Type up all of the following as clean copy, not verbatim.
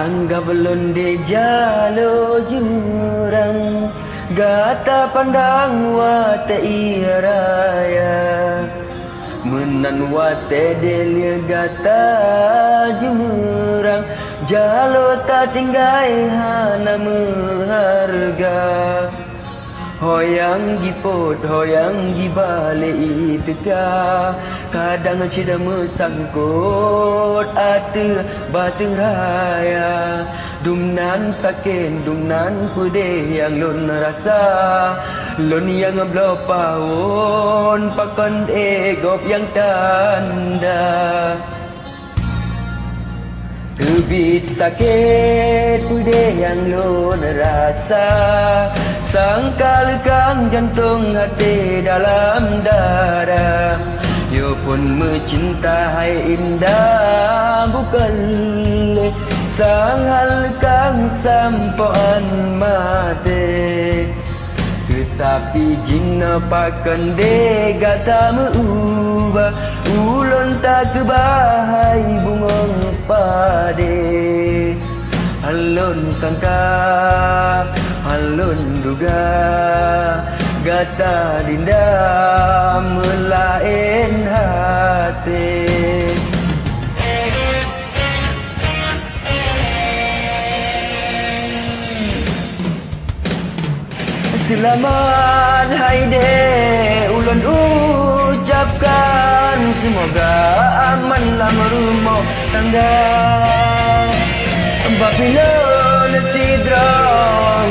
Anggap londe jalo jurang, gata pandang wate iraya, menan wate delia gata jurang, jalo tak tinggai hana meharga. Hoyang gipot, hoyang gibale iteka, kadang sida mesangkut ate batang raya. Dumnan saken, dumnan kude yang lon rasa, lon yang belo pawon, pakon egop yang tanda. Kebit sakit kude yang lon rasa, sangkal kang jantung hati dalam dada. Yo pun mencintai indah bukan le, sanghal kang sampoan mate. Tetapi jina pakan de gata meubah, ulon tak kebahai bungong pade. Halon sangka, halon duga, gata dinda melain hati. Selamat hai de ulun ucapkan, semoga amanlah rumah tangga. Apabila nasidra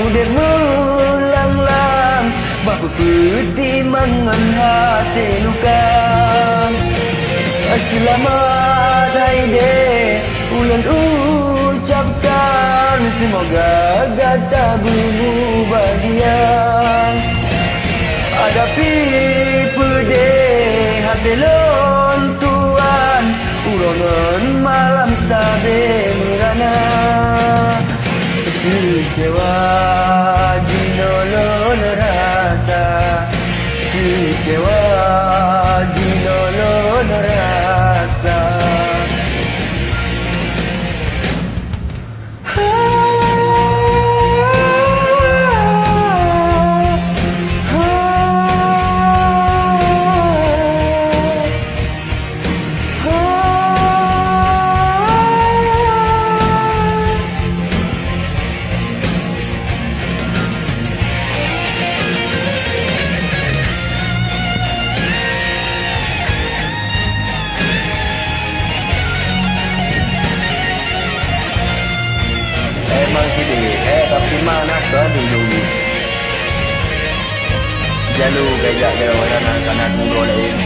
udah mulang-lang, bapu putih mangan hati luka. Selamat hai de ulun ucapkan, semoga gata bumi bahagia. Hadapi pedih hati lon tuan, urongan malam sabe merana. Kecewa jinolon rasa, kecewa jinolon rasa. Emang sih deh, tapi mana kan dulu. Jalu gajak dia orang kanan mulu lain.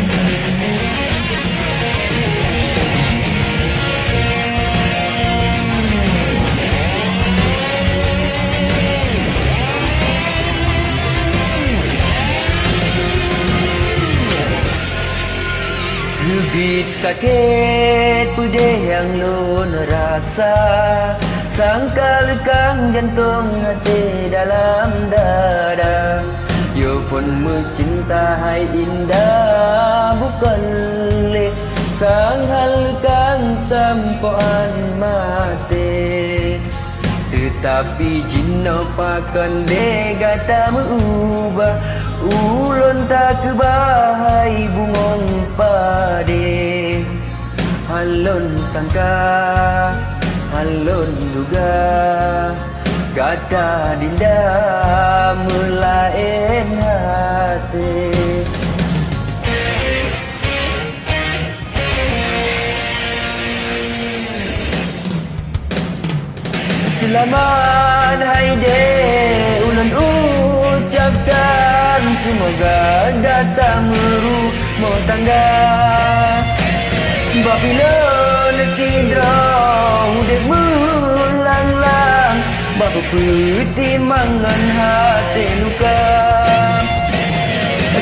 Lebih sakit pedih yang lon rasa, sangkal kang jantung hati dalam dada. Yo pun mencintai indah bukan le, sanghal kang sampoan mate. Tetapi jina pakan de gata meubah, ulun tak kebahai bungong pade. Halon sangka, halon duga, gata dinda melain hati. Selamat hai de ulun ucapkan, semoga datang rumah tangga. Apabila nasidra udah mulang-lang, bapu putih mangan hati luka.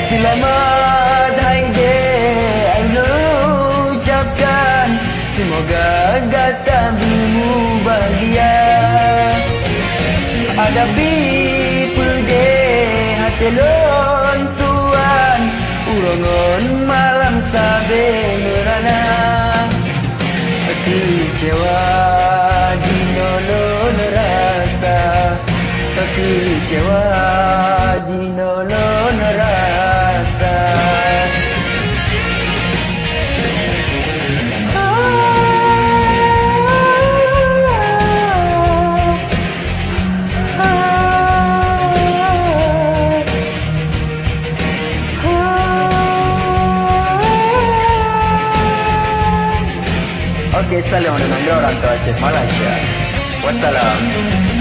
Selamat hai de ucapkan, semoga gata bimu bahagia. Hadapi pedih hati lon tuan, urongan malam sabe merana. Kecewa di nolong kecewa jinolon rasa. Okey, salam dengan orang tua Aceh Malaysia. Wassalam.